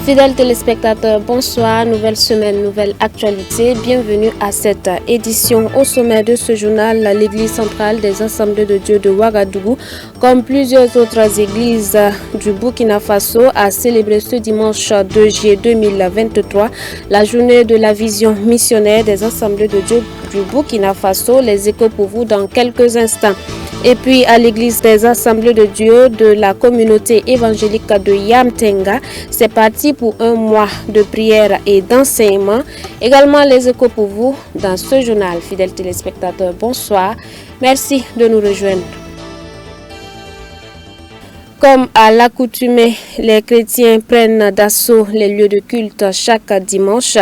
Fidèles téléspectateurs, bonsoir, nouvelle semaine, nouvelle actualité. Bienvenue à cette édition. Au sommet de ce journal, l'église centrale des Assemblées de Dieu de Ouagadougou, comme plusieurs autres églises du Burkina Faso, a célébré ce dimanche 2 juillet 2023 la journée de la vision missionnaire des Assemblées de Dieu du Burkina Faso. Les échos pour vous dans quelques instants. Et puis à l'église des Assemblées de Dieu de la communauté évangélique de Yamtenga, c'est parti pour un mois de prière et d'enseignement. Également les échos pour vous dans ce journal. Fidèles téléspectateurs, bonsoir. Merci de nous rejoindre. Comme à l'accoutumée, les chrétiens prennent d'assaut les lieux de culte chaque dimanche.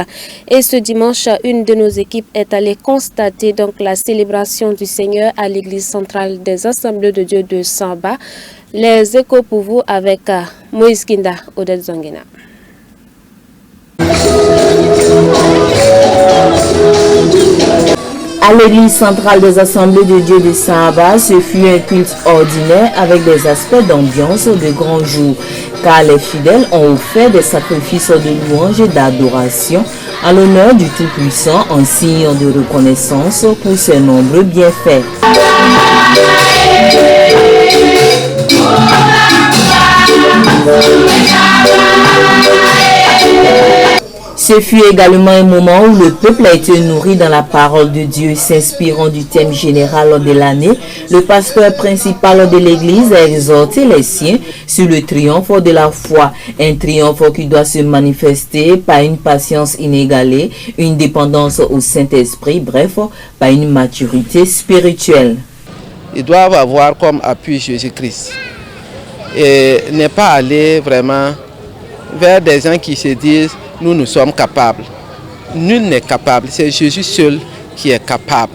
Et ce dimanche, une de nos équipes est allée constater donc la célébration du Seigneur à l'église centrale des Assemblées de Dieu de Samba. Les échos pour vous avec Moïse Kinda, Odette Zongina. À l'église centrale des Assemblées de Dieu de Samba, ce fut un culte ordinaire avec des aspects d'ambiance de grand jour, car les fidèles ont offert des sacrifices de louange et d'adoration en l'honneur du Tout-Puissant en signe de reconnaissance pour ses nombreux bienfaits. Ce fut également un moment où le peuple a été nourri dans la parole de Dieu, s'inspirant du thème général de l'année. Le pasteur principal de l'église a exhorté les siens sur le triomphe de la foi, un triomphe qui doit se manifester par une patience inégalée, une dépendance au Saint-Esprit, bref, par une maturité spirituelle. Ils doivent avoir comme appui Jésus-Christ et ne pas aller vraiment vers des gens qui se disent nous sommes capables. Nul n'est capable, c'est Jésus seul qui est capable.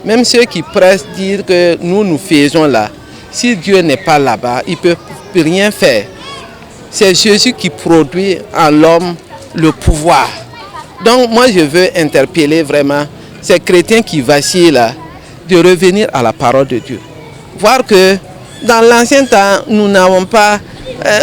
Même ceux qui pressent dire que nous faisons là, si Dieu n'est pas là-bas, il ne peut rien faire. C'est Jésus qui produit en l'homme le pouvoir. Donc moi je veux interpeller vraiment ces chrétiens qui vacillent là, de revenir à la parole de Dieu. Voir que dans l'ancien temps, nous n'avons pas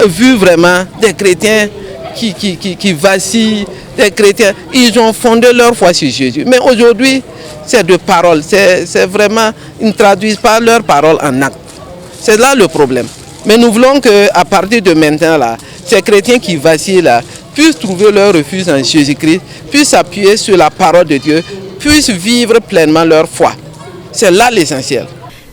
vu vraiment des chrétiens qui vacillent, des chrétiens. Ils ont fondé leur foi sur Jésus. Mais aujourd'hui, c'est de paroles. C'est vraiment, ils ne traduisent pas leur parole en actes. C'est là le problème. Mais nous voulons qu'à partir de maintenant, là, ces chrétiens qui vacillent là, puissent trouver leur refuge en Jésus-Christ, puissent s'appuyer sur la parole de Dieu, puissent vivre pleinement leur foi. C'est là l'essentiel.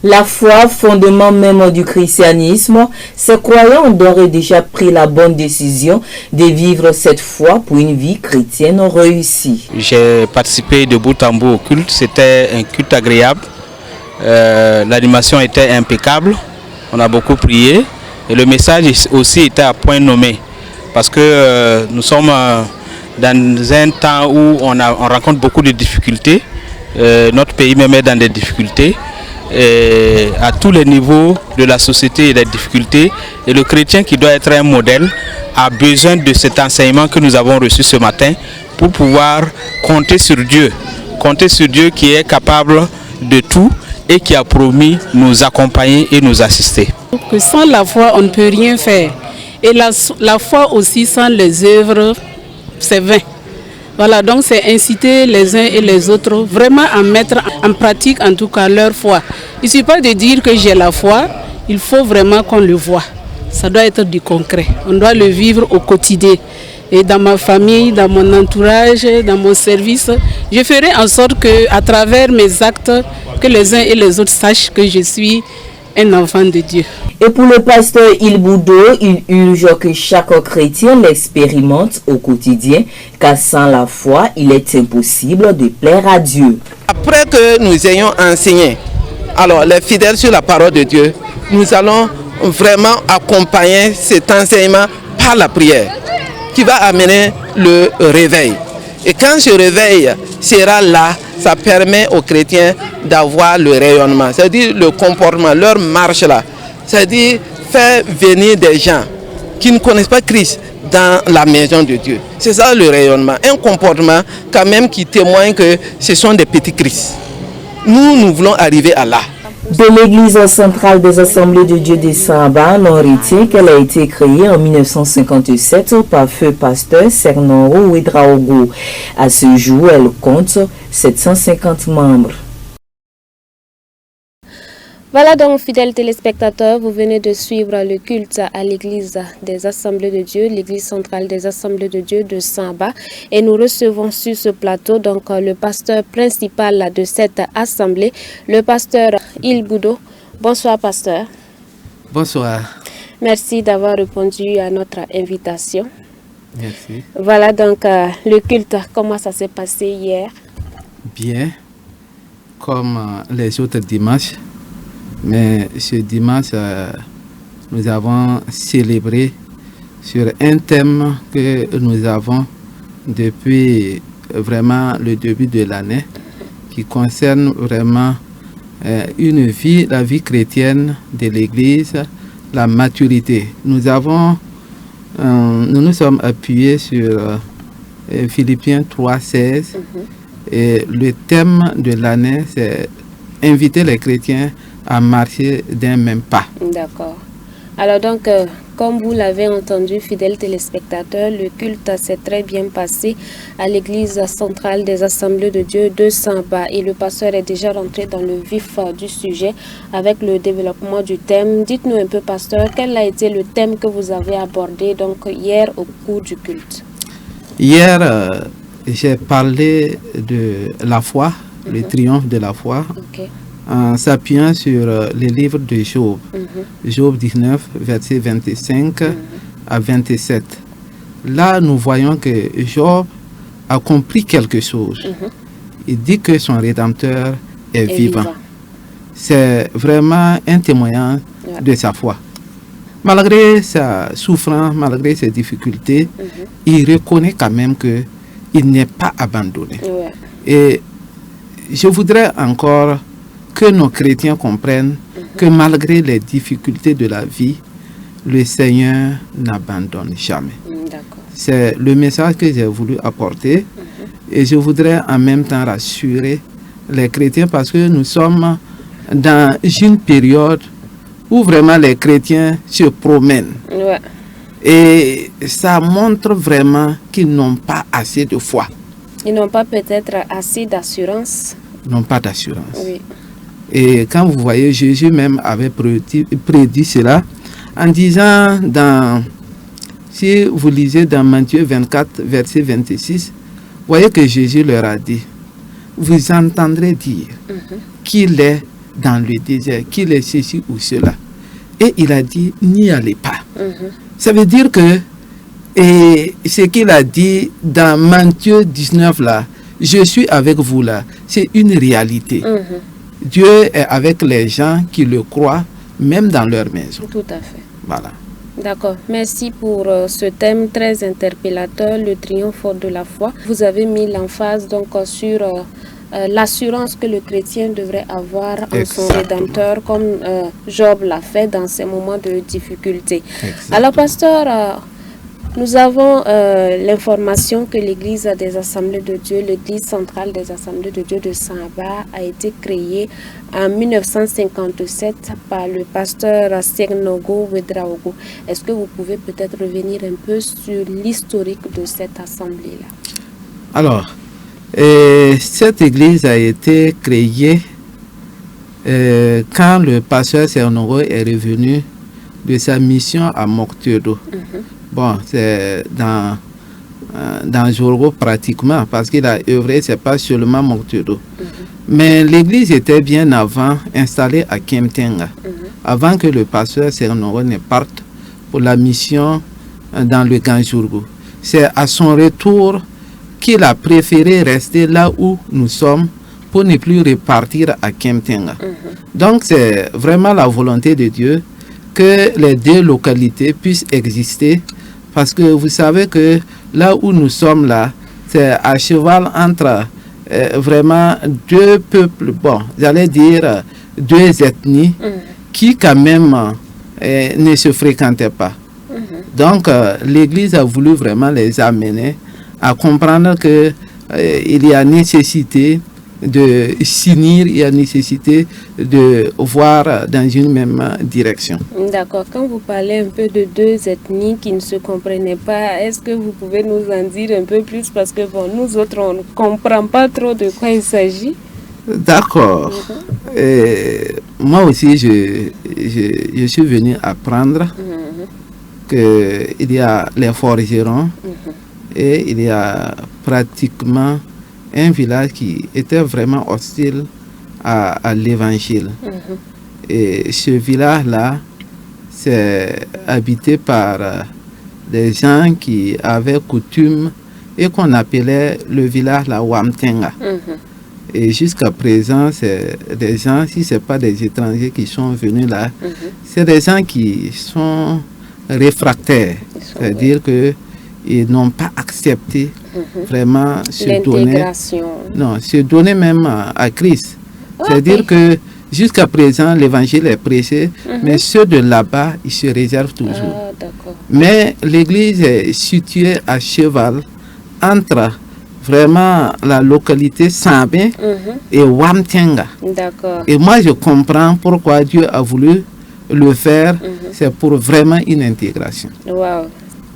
La foi, fondement même du christianisme, ces croyants ont d'ores et déjà pris la bonne décision de vivre cette foi pour une vie chrétienne réussie. J'ai participé de bout en bout au culte, c'était un culte agréable, l'animation était impeccable, on a beaucoup prié et le message aussi était à point nommé parce que nous sommes dans un temps où on rencontre beaucoup de difficultés, notre pays même est dans des difficultés. Et à tous les niveaux de la société et des difficultés, et le chrétien qui doit être un modèle a besoin de cet enseignement que nous avons reçu ce matin pour pouvoir compter sur Dieu qui est capable de tout et qui a promis nous accompagner et nous assister. Que sans la foi on ne peut rien faire, et la foi aussi sans les œuvres c'est vain. Voilà, donc c'est inciter les uns et les autres vraiment à mettre en pratique en tout cas leur foi. Il ne suffit pas de dire que j'ai la foi, il faut vraiment qu'on le voit. Ça doit être du concret, on doit le vivre au quotidien. Et dans ma famille, dans mon entourage, dans mon service, je ferai en sorte qu'à travers mes actes, que les uns et les autres sachent que je suis un enfant de Dieu. Et pour le pasteur Ilboudo, il urge que chaque chrétien l'expérimente au quotidien, car sans la foi, il est impossible de plaire à Dieu. Après que nous ayons enseigné, alors les fidèles sur la parole de Dieu, nous allons vraiment accompagner cet enseignement par la prière, qui va amener le réveil. Et quand ce réveil sera là, ça permet aux chrétiens d'avoir le rayonnement, c'est-à-dire le comportement, leur marche là, c'est-à-dire faire venir des gens qui ne connaissent pas Christ dans la maison de Dieu. C'est ça le rayonnement, un comportement quand même qui témoigne que ce sont des petits Christ. Nous voulons arriver à là. De l'église centrale des Assemblées de Dieu de Samba, on retient qu'elle a été créée en 1957 par feu pasteur Sernoro Ouedraogo. À ce jour, elle compte 750 membres. Voilà donc, fidèles téléspectateurs, vous venez de suivre le culte à l'église des Assemblées de Dieu, l'église centrale des Assemblées de Dieu de Samba. Et nous recevons sur ce plateau donc le pasteur principal de cette assemblée, le pasteur Ilgoudo. Bonsoir, pasteur. Bonsoir. Merci d'avoir répondu à notre invitation. Merci. Voilà donc le culte, comment ça s'est passé hier? Bien, comme les autres dimanches. Mais ce dimanche, nous avons célébré sur un thème que nous avons depuis vraiment le début de l'année, qui concerne vraiment une vie, la vie chrétienne de l'Église, la maturité. Nous nous sommes appuyés sur Philippiens 3,16 et le thème de l'année, c'est inviter les chrétiens à marcher d'un même pas. D'accord. Alors donc, comme vous l'avez entendu, fidèles téléspectateurs, le culte s'est très bien passé à l'église centrale des Assemblées de Dieu de Samba et le pasteur est déjà rentré dans le vif du sujet avec le développement du thème. Dites-nous un peu, pasteur, quel a été le thème que vous avez abordé donc hier au cours du culte? Hier, j'ai parlé de la foi, le triomphe de la foi. Okay. En s'appuyant sur les livres de Job, Job 19, versets 25 à 27. Là, nous voyons que Job a compris quelque chose. Il dit que son Rédempteur est vivant. C'est vraiment un témoignage de sa foi. Malgré sa souffrance, malgré ses difficultés, il reconnaît quand même qu'il n'est pas abandonné. Et je voudrais encore que nos chrétiens comprennent que malgré les difficultés de la vie, le Seigneur n'abandonne jamais. C'est le message que j'ai voulu apporter et je voudrais en même temps rassurer les chrétiens parce que nous sommes dans une période où vraiment les chrétiens se promènent. Et ça montre vraiment qu'ils n'ont pas assez de foi. Ils n'ont pas peut-être assez d'assurance. Ils n'ont pas d'assurance. Oui. Et quand vous voyez, Jésus même avait prédit cela en disant, si vous lisez dans Matthieu 24, verset 26, voyez que Jésus leur a dit, vous entendrez dire qu'il est dans le désert, qu'il est ceci ou cela. Et il a dit, n'y allez pas. Ça veut dire que, et ce qu'il a dit dans Matthieu 19 là, je suis avec vous là, c'est une réalité. Dieu est avec les gens qui le croient, même dans leur maison. Tout à fait. Voilà. D'accord. Merci pour ce thème très interpellateur, le triomphe de la foi. Vous avez mis l'emphase donc sur l'assurance que le chrétien devrait avoir en son Rédempteur, comme Job l'a fait dans ces moments de difficulté. Alors, pasteur, nous avons l'information que l'église des Assemblées de Dieu, l'église centrale des Assemblées de Dieu de Samba, a été créée en 1957 par le pasteur Sernoro Ouedraogo. Est-ce que vous pouvez peut-être revenir un peu sur l'historique de cette assemblée-là? Alors, cette église a été créée quand le pasteur Sernoro est revenu de sa mission à Moctedo. Bon, c'est dans Jorgo pratiquement, parce qu'il a œuvré, c'est pas seulement Moctedo. Mais l'église était bien avant installée à Kemtenga, avant que le pasteur Sernoro ne parte pour la mission dans le Ganjourgo. C'est à son retour qu'il a préféré rester là où nous sommes pour ne plus repartir à Kemtenga. Donc c'est vraiment la volonté de Dieu que les deux localités puissent exister, parce que vous savez que là où nous sommes là, c'est à cheval entre vraiment deux peuples, bon, j'allais dire deux ethnies, qui quand même ne se fréquentaient pas. Donc l'Église a voulu vraiment les amener à comprendre que il y a nécessité de s'unir, il y a nécessité de voir dans une même direction. D'accord. Quand vous parlez un peu de deux ethnies qui ne se comprenaient pas, est-ce que vous pouvez nous en dire un peu plus? Parce que bon, nous autres, on ne comprend pas trop de quoi il s'agit. D'accord. Moi aussi, je suis venu apprendre qu'il y a les forgerons et il y a pratiquement un village qui était vraiment hostile à l'évangile. Et ce village-là, c'est habité par des gens qui avaient coutume et qu'on appelait le village la Wamtenga. Et jusqu'à présent, c'est des gens, si ce n'est pas des étrangers qui sont venus là, c'est des gens qui sont réfractaires. C'est-à-dire qu'ils n'ont pas accepté vraiment se donner. Non, se donner même à Christ. C'est-à-dire que jusqu'à présent, l'évangile est prêché, mais ceux de là-bas, ils se réservent toujours. Mais l'église est située à cheval entre vraiment la localité Sambé et Wamtenga. Et moi, je comprends pourquoi Dieu a voulu le faire. C'est pour vraiment une intégration. Wow.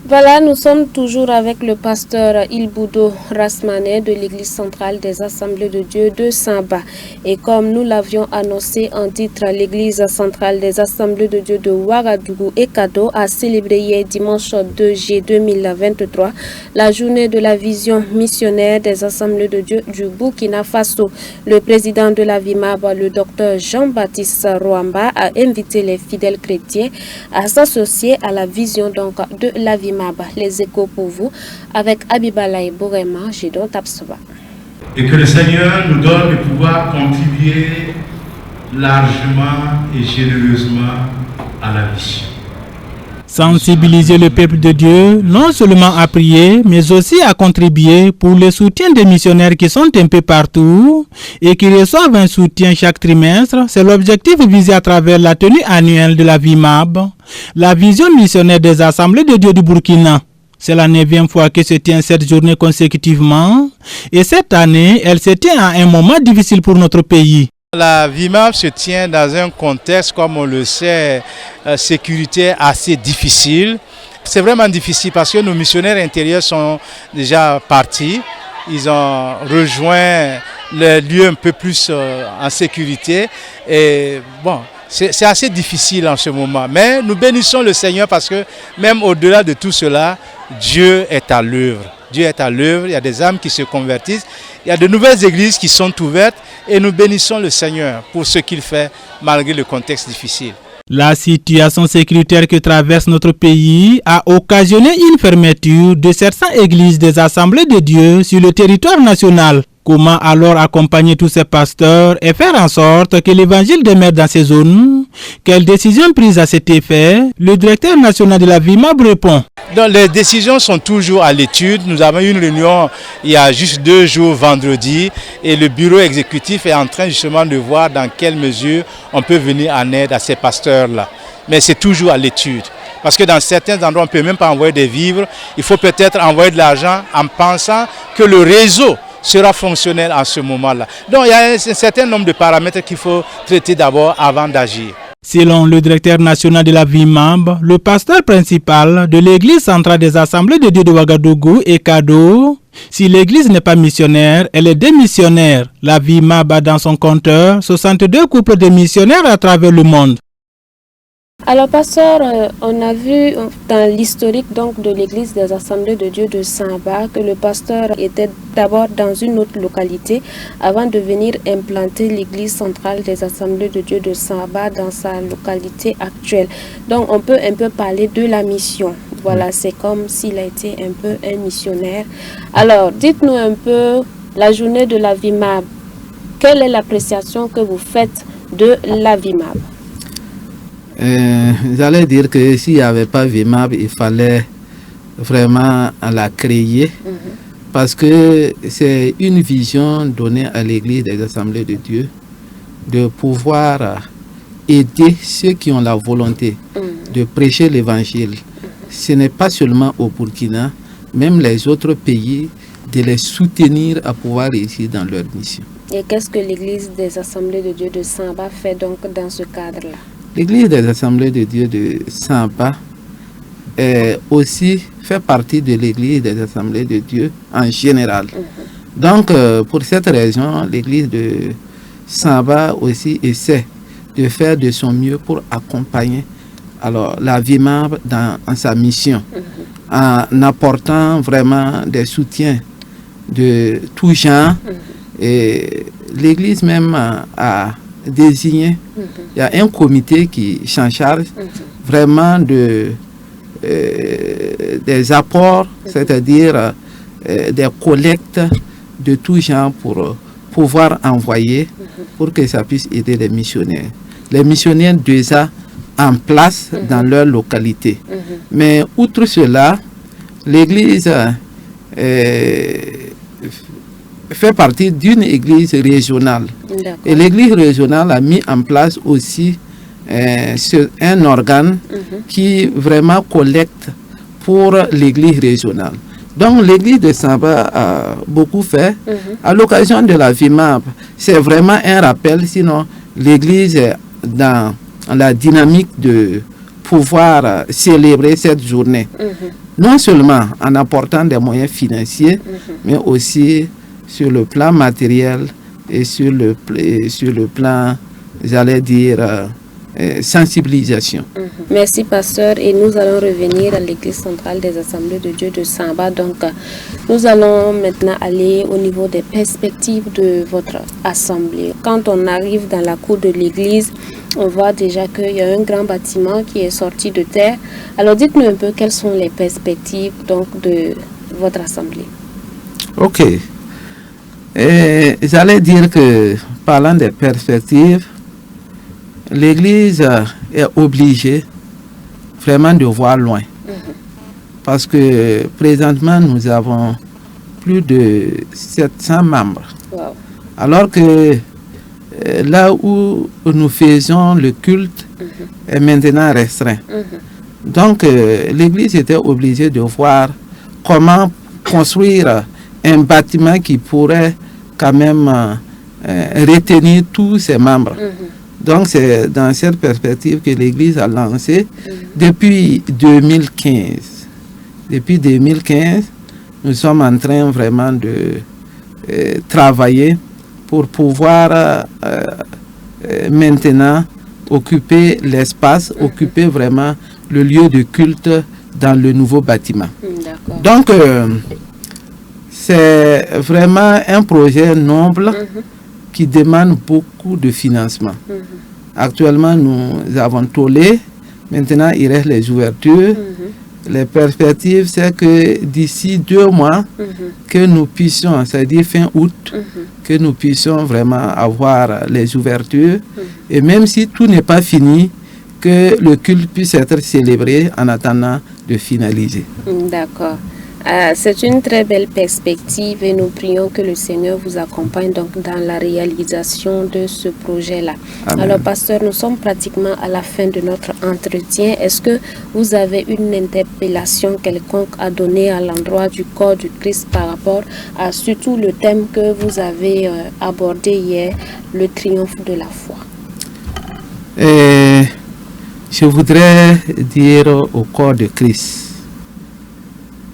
Voilà, nous sommes toujours avec le pasteur Ilboudo Rasmanet de l'église centrale des Assemblées de Dieu de Samba. Et comme nous l'avions annoncé en titre, l'église centrale des Assemblées de Dieu de Ouagadougou et Kado a célébré hier dimanche 2 juillet 2023 la journée de la vision missionnaire des Assemblées de Dieu du Burkina Faso. Le président de la VIMAB, le docteur Jean-Baptiste Roamba, a invité les fidèles chrétiens à s'associer à la vision donc de la VIMAB. Les échos pour vous avec Abibalaï Bourema, Gédon Tapsoba. Et que le Seigneur nous donne de pouvoir contribuer largement et généreusement à la mission. Sensibiliser le peuple de Dieu, non seulement à prier, mais aussi à contribuer pour le soutien des missionnaires qui sont un peu partout et qui reçoivent un soutien chaque trimestre. C'est l'objectif visé à travers la tenue annuelle de la VIMAB, la vision missionnaire des Assemblées de Dieu du Burkina. C'est la 9e fois que se tient cette journée consécutivement et cette année, elle se tient à un moment difficile pour notre pays. La VIMAB se tient dans un contexte, comme on le sait, sécuritaire assez difficile. C'est vraiment difficile parce que nos missionnaires intérieurs sont déjà partis. Ils ont rejoint le lieu un peu plus en sécurité. Et bon, c'est assez difficile en ce moment. Mais nous bénissons le Seigneur parce que même au-delà de tout cela, Dieu est à l'œuvre. Dieu est à l'œuvre, il y a des âmes qui se convertissent, il y a de nouvelles églises qui sont ouvertes et nous bénissons le Seigneur pour ce qu'il fait malgré le contexte difficile. La situation sécuritaire que traverse notre pays a occasionné une fermeture de certaines églises des Assemblées de Dieu sur le territoire national. Comment alors accompagner tous ces pasteurs et faire en sorte que l'évangile demeure dans ces zones? Quelle décision prise à cet effet? Le directeur national de la VIMAB répond. Donc, les décisions sont toujours à l'étude. Nous avons eu une réunion il y a juste 2 jours, vendredi, et le bureau exécutif est en train justement de voir dans quelle mesure on peut venir en aide à ces pasteurs-là. Mais c'est toujours à l'étude. Parce que dans certains endroits, on ne peut même pas envoyer des vivres. Il faut peut-être envoyer de l'argent en pensant que le réseau sera fonctionnel en ce moment-là. Donc il y a un certain nombre de paramètres qu'il faut traiter d'abord avant d'agir. Selon le directeur national de la VIMAB, le pasteur principal de l'église centrale des Assemblées de Dieu de Ouagadougou et Kado, si l'église n'est pas missionnaire, elle est démissionnaire. La VIMAB a dans son compteur 62 couples de missionnaires à travers le monde. Alors, pasteur, on a vu dans l'historique donc de l'église des Assemblées de Dieu de Samba que le pasteur était d'abord dans une autre localité avant de venir implanter l'église centrale des Assemblées de Dieu de Samba dans sa localité actuelle. Donc, on peut un peu parler de la mission. Voilà, c'est comme s'il a été un peu un missionnaire. Alors, dites-nous un peu la journée de la VIMAB. Quelle est l'appréciation que vous faites de la VIMAB? J'allais dire que s'il n'y avait pas VIMAB, il fallait vraiment la créer parce que c'est une vision donnée à l'Église des Assemblées de Dieu de pouvoir aider ceux qui ont la volonté de prêcher l'Évangile. Ce n'est pas seulement au Burkina, même les autres pays, de les soutenir à pouvoir réussir dans leur mission. Et qu'est-ce que l'Église des Assemblées de Dieu de Samba fait donc dans ce cadre-là? L'Église des Assemblées de Dieu de Samba aussi fait partie de l'Église des Assemblées de Dieu en général. Donc, pour cette raison, l'Église de Samba aussi essaie de faire de son mieux pour accompagner la VIMAB dans sa mission, en apportant vraiment des soutiens de tout genre. Et l'Église même a désigné, il y a un comité qui s'en charge vraiment des apports, c'est-à-dire des collectes de tout genre pour pouvoir envoyer pour que ça puisse aider les missionnaires. Les missionnaires déjà en place dans leur localité. Mais outre cela, l'Église fait partie d'une église régionale. Et l'église régionale a mis en place aussi un organe qui vraiment collecte pour l'église régionale. Donc l'église de Samba a beaucoup fait. À l'occasion de la VIMAB, c'est vraiment un rappel, sinon l'église est dans la dynamique de pouvoir célébrer cette journée. Non seulement en apportant des moyens financiers, mais aussi sur le plan matériel et sur le plan, j'allais dire, sensibilisation. Merci pasteur, et nous allons revenir à l'église centrale des Assemblées de Dieu de Samba. Donc nous allons maintenant aller au niveau des perspectives de votre assemblée. Quand on arrive dans la cour de l'église, on voit déjà qu'il y a un grand bâtiment qui est sorti de terre. Alors dites-nous un peu quelles sont les perspectives donc de votre assemblée. Ok. J'allais dire que, parlant des perspectives, l'Église est obligée vraiment de voir loin. Parce que présentement, nous avons plus de 700 membres. Wow. Alors que là où nous faisons le culte est maintenant restreint. Donc, l'Église était obligée de voir comment construire un bâtiment qui pourrait quand même retenir tous ses membres. Donc c'est dans cette perspective que l'Église a lancé depuis 2015. Depuis 2015, nous sommes en train vraiment de travailler pour pouvoir maintenant occuper l'espace, occuper vraiment le lieu de culte dans le nouveau bâtiment. Donc, c'est vraiment un projet noble qui demande beaucoup de financement. Actuellement, nous avons tollé. Maintenant, il reste les ouvertures. Les perspectives, c'est que d'ici 2 mois, que nous puissions, c'est-à-dire fin août, que nous puissions vraiment avoir les ouvertures. Et même si tout n'est pas fini, que le culte puisse être célébré en attendant de finaliser. D'accord. C'est une très belle perspective et nous prions que le Seigneur vous accompagne donc dans la réalisation de ce projet-là. Alors, pasteur, nous sommes pratiquement à la fin de notre entretien. Est-ce que vous avez une interpellation quelconque à donner à l'endroit du corps du Christ par rapport à surtout le thème que vous avez abordé hier, le triomphe de la foi? Je voudrais dire au corps de Christ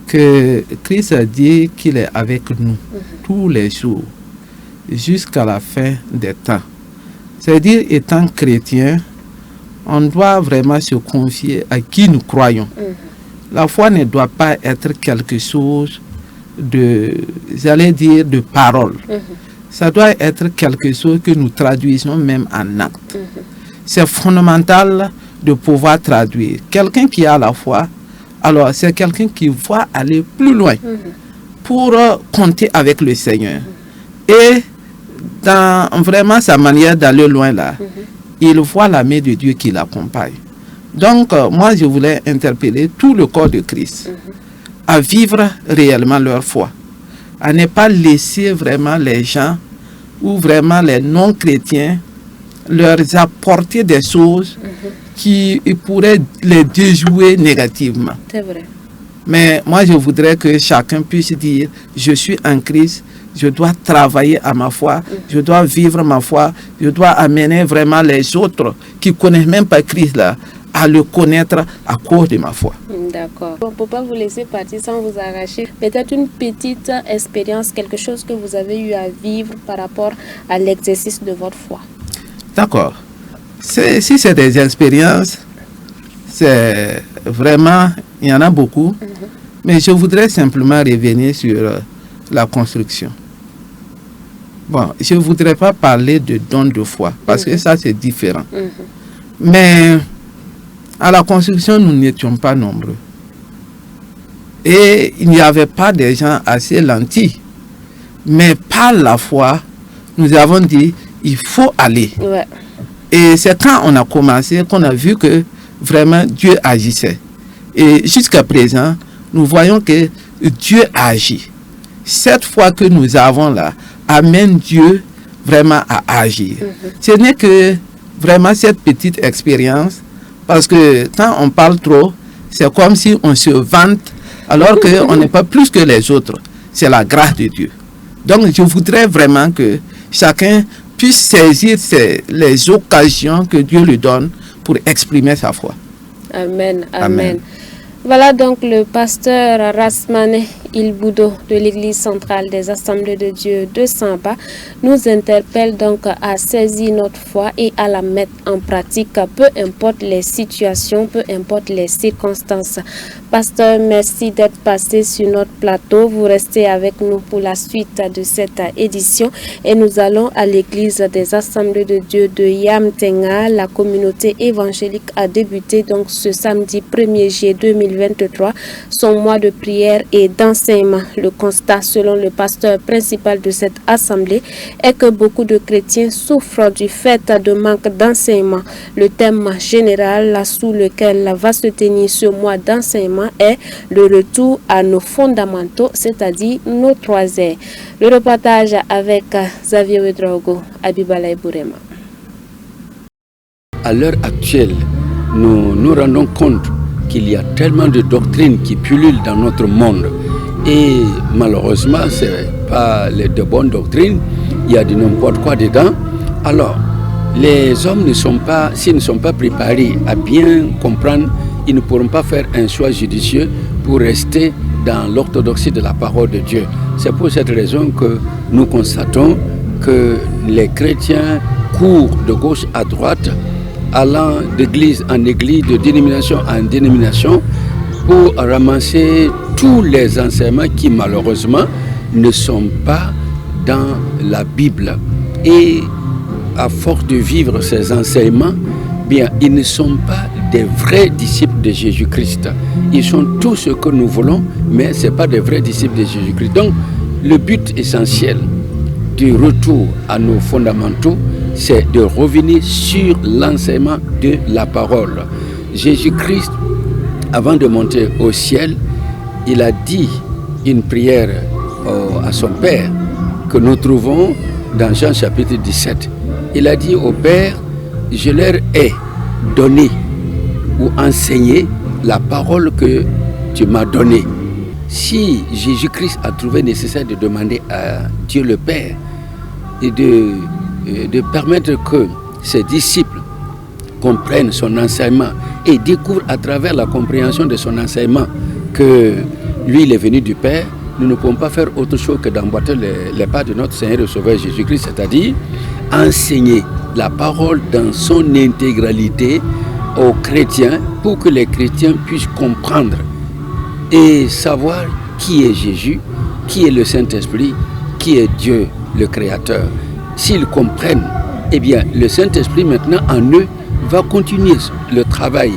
que Christ a dit qu'il est avec nous tous les jours jusqu'à la fin des temps. C'est-à-dire, étant chrétien, on doit vraiment se confier à qui nous croyons. La foi ne doit pas être quelque chose de, j'allais dire, de parole. Ça doit être quelque chose que nous traduisons même en acte. C'est fondamental de pouvoir traduire. Quelqu'un qui a la foi, alors c'est quelqu'un qui va aller plus loin pour compter avec le Seigneur. Et dans vraiment sa manière d'aller loin là, il voit la main de Dieu qui l'accompagne. Donc moi je voulais interpeller tout le corps de Christ à vivre réellement leur foi, à ne pas laisser vraiment les gens ou vraiment les non-chrétiens leur apporter des choses qui pourraient les déjouer négativement. C'est vrai. Mais moi, je voudrais que chacun puisse dire, je suis en Christ, je dois travailler à ma foi, je dois vivre ma foi, je dois amener vraiment les autres qui ne connaissent même pas Christ là, à le connaître à cause de ma foi. D'accord. On ne peut pas vous laisser partir sans vous arracher. Peut-être une petite expérience, quelque chose que vous avez eu à vivre par rapport à l'exercice de votre foi. D'accord. Si c'est des expériences, c'est vraiment, il y en a beaucoup, mais je voudrais simplement revenir sur la construction. Bon, je ne voudrais pas parler de don de foi, parce que ça c'est différent. Mais à la construction, nous n'étions pas nombreux. Et il n'y avait pas des gens assez lentilles. Mais par la foi, nous avons dit, il faut aller. Ouais. Et c'est quand on a commencé qu'on a vu que vraiment Dieu agissait. Et jusqu'à présent, nous voyons que Dieu agit. Cette foi que nous avons là amène Dieu vraiment à agir. Ce n'est que vraiment cette petite expérience, parce que quand on parle trop, c'est comme si on se vante alors qu'on n'est pas plus que les autres. C'est la grâce de Dieu. Donc je voudrais vraiment que chacun puisse saisir les occasions que Dieu lui donne pour exprimer sa foi. Amen, amen. Voilà donc le pasteur Rasmane Ilboudo de l'église centrale des Assemblées de Dieu de Samba nous interpelle donc à saisir notre foi et à la mettre en pratique, peu importe les situations, peu importe les circonstances. Pasteur, merci d'être passé sur notre plateau. Vous restez avec nous pour la suite de cette édition et nous allons à l'église des Assemblées de Dieu de Yamtenga. La communauté évangélique a débuté donc ce samedi 1er juillet 2023 son mois de prière et d'enseignement. Le constat selon le pasteur principal de cette assemblée est que beaucoup de chrétiens souffrent du fait de manque d'enseignement. Le thème général sous lequel va se tenir ce mois d'enseignement est le retour à nos fondamentaux, c'est-à-dire nos 3 R. Le reportage avec Xavier Ouedraogo, Abibalaï Bourema. À l'heure actuelle, nous nous rendons compte qu'il y a tellement de doctrines qui pullulent dans notre monde. Et malheureusement, ce n'est pas de bonnes doctrines, il y a de n'importe quoi dedans. Alors, les hommes s'ils ne sont pas préparés à bien comprendre, ils ne pourront pas faire un choix judicieux pour rester dans l'orthodoxie de la parole de Dieu. C'est pour cette raison que nous constatons que les chrétiens courent de gauche à droite, allant d'église en église, de dénomination en dénomination, pour ramasser tous les enseignements qui malheureusement ne sont pas dans la Bible. Et à force de vivre ces enseignements, bien, ils ne sont pas des vrais disciples de Jésus-Christ. Ils sont tout ce que nous voulons, mais ce n'est pas des vrais disciples de Jésus-Christ. Donc, le but essentiel du retour à nos fondamentaux, c'est de revenir sur l'enseignement de la parole. Jésus-Christ, avant de monter au ciel, il a dit une prière à son Père que nous trouvons dans Jean chapitre 17. Il a dit au Père, je leur ai donné ou enseigné la parole que tu m'as donnée. Si Jésus-Christ a trouvé nécessaire de demander à Dieu le Père et de permettre que ses disciples comprennent son enseignement et découvrent à travers la compréhension de son enseignement que lui, il est venu du Père, nous ne pouvons pas faire autre chose que d'emboîter les pas de notre Seigneur et Sauveur Jésus-Christ, c'est-à-dire enseigner la parole dans son intégralité aux chrétiens pour que les chrétiens puissent comprendre et savoir qui est Jésus, qui est le Saint-Esprit, qui est Dieu, le Créateur. S'ils comprennent, eh bien, le Saint-Esprit maintenant en eux va continuer le travail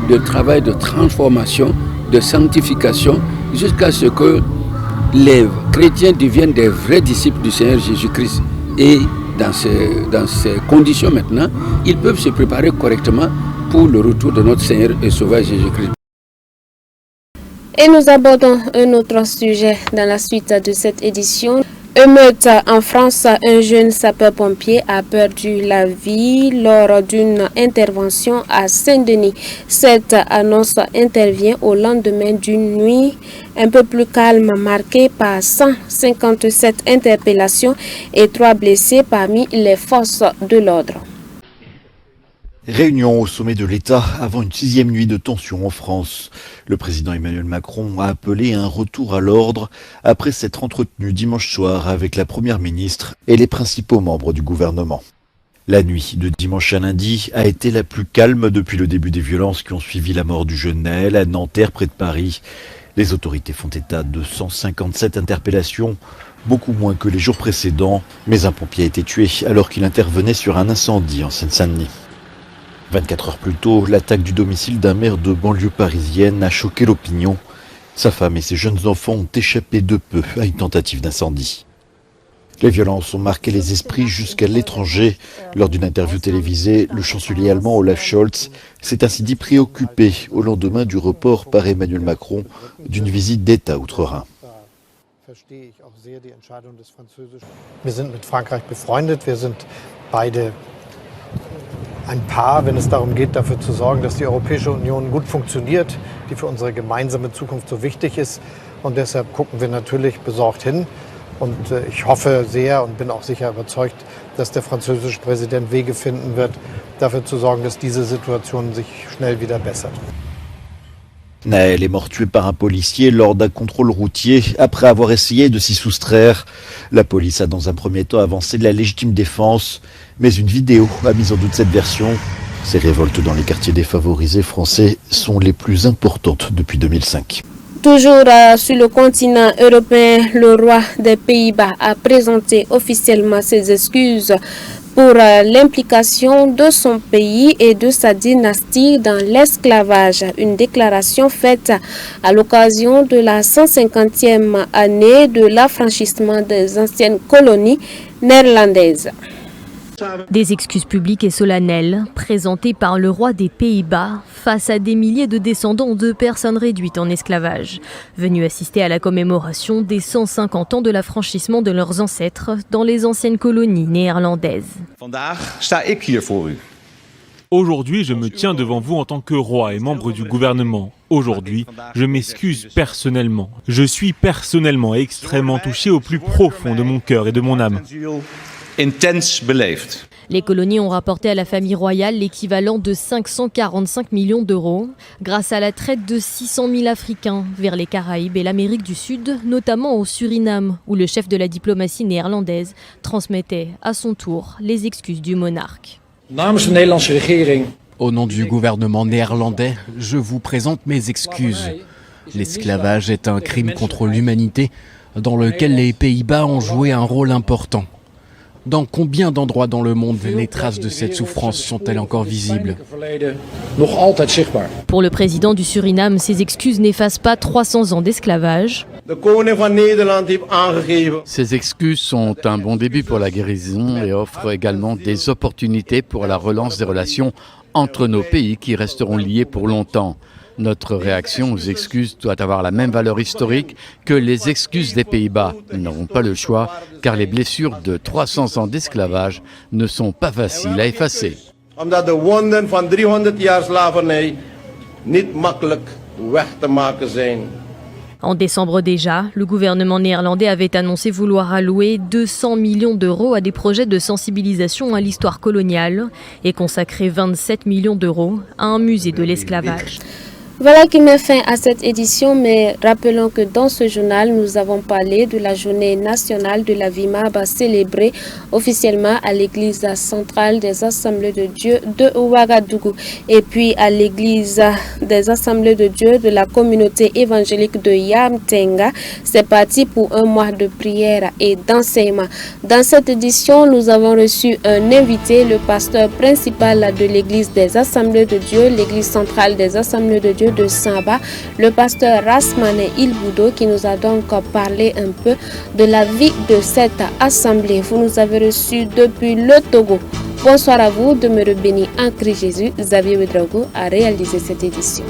de transformation, de sanctification, jusqu'à ce que les chrétiens deviennent des vrais disciples du Seigneur Jésus-Christ. Et dans ces conditions maintenant, ils peuvent se préparer correctement pour le retour de notre Seigneur et Sauveur Jésus-Christ. Et nous abordons un autre sujet dans la suite de cette édition. Émeute en France, un jeune sapeur-pompier a perdu la vie lors d'une intervention à Saint-Denis. Cette annonce intervient au lendemain d'une nuit un peu plus calme marquée par 157 interpellations et 3 blessés parmi les forces de l'ordre. Réunion au sommet de l'État avant une 6e nuit de tension en France. Le président Emmanuel Macron a appelé à un retour à l'ordre après s'être entretenu dimanche soir avec la première ministre et les principaux membres du gouvernement. La nuit de dimanche à lundi a été la plus calme depuis le début des violences qui ont suivi la mort du jeune Naël à Nanterre près de Paris. Les autorités font état de 157 interpellations, beaucoup moins que les jours précédents, mais un pompier a été tué alors qu'il intervenait sur un incendie en Seine-Saint-Denis. 24 heures plus tôt, l'attaque du domicile d'un maire de banlieue parisienne a choqué l'opinion. Sa femme et ses jeunes enfants ont échappé de peu à une tentative d'incendie. Les violences ont marqué les esprits jusqu'à l'étranger. Lors d'une interview télévisée, le chancelier allemand Olaf Scholz s'est ainsi dit préoccupé au lendemain du report par Emmanuel Macron d'une visite d'État outre-Rhin. Wir sind mit Frankreich befreundet, wir sind beide ein Paar, wenn es darum geht, dafür zu sorgen, dass die Europäische Union gut funktioniert, die für unsere gemeinsame Zukunft so wichtig ist. Und deshalb gucken wir natürlich besorgt hin. Und ich hoffe sehr und bin auch sicher überzeugt, dass der französische Präsident Wege finden wird, dafür zu sorgen, dass diese Situation sich schnell wieder bessert. Naël est mort tué par un policier lors d'un contrôle routier après avoir essayé de s'y soustraire. La police a dans un premier temps avancé de la légitime défense, mais une vidéo a mis en doute cette version. Ces révoltes dans les quartiers défavorisés français sont les plus importantes depuis 2005. Toujours sur le continent européen, le roi des Pays-Bas a présenté officiellement ses excuses pour l'implication de son pays et de sa dynastie dans l'esclavage. Une déclaration faite à l'occasion de la 150e année de l'affranchissement des anciennes colonies néerlandaises. Des excuses publiques et solennelles présentées par le roi des Pays-Bas face à des milliers de descendants de personnes réduites en esclavage, venus assister à la commémoration des 150 ans de l'affranchissement de leurs ancêtres dans les anciennes colonies néerlandaises. Aujourd'hui, je me tiens devant vous en tant que roi et membre du gouvernement. Aujourd'hui, je m'excuse personnellement. Je suis personnellement et extrêmement touché au plus profond de mon cœur et de mon âme. Les colonies ont rapporté à la famille royale l'équivalent de 545 millions d'euros grâce à la traite de 600 000 Africains vers les Caraïbes et l'Amérique du Sud, notamment au Suriname, où le chef de la diplomatie néerlandaise transmettait à son tour les excuses du monarque. Au nom du gouvernement néerlandais, je vous présente mes excuses. L'esclavage est un crime contre l'humanité dans lequel les Pays-Bas ont joué un rôle important. Dans combien d'endroits dans le monde les traces de cette souffrance sont-elles encore visibles ? Pour le président du Suriname, ces excuses n'effacent pas 300 ans d'esclavage. Ces excuses sont un bon début pour la guérison et offrent également des opportunités pour la relance des relations entre nos pays qui resteront liés pour longtemps. Notre réaction aux excuses doit avoir la même valeur historique que les excuses des Pays-Bas. Nous n'aurons pas le choix, car les blessures de 300 ans d'esclavage ne sont pas faciles à effacer. En décembre déjà, le gouvernement néerlandais avait annoncé vouloir allouer 200 millions d'euros à des projets de sensibilisation à l'histoire coloniale et consacrer 27 millions d'euros à un musée de l'esclavage. Voilà qui met fin à cette édition, mais rappelons que dans ce journal, nous avons parlé de la journée nationale de la Vimab célébrée officiellement à l'église centrale des Assemblées de Dieu de Ouagadougou et puis à l'église des Assemblées de Dieu de la communauté évangélique de Yamtenga. C'est parti pour un mois de prière et d'enseignement. Dans cette édition, nous avons reçu un invité, le pasteur principal de l'église des Assemblées de Dieu, l'église centrale des Assemblées de Dieu de Samba, le pasteur Rasmane Ilboudo, qui nous a donc parlé un peu de la vie de cette assemblée. Vous nous avez reçus depuis le Togo. Bonsoir à vous, demeurez bénis en Christ Jésus. Xavier Ouedraogo a réalisé cette édition.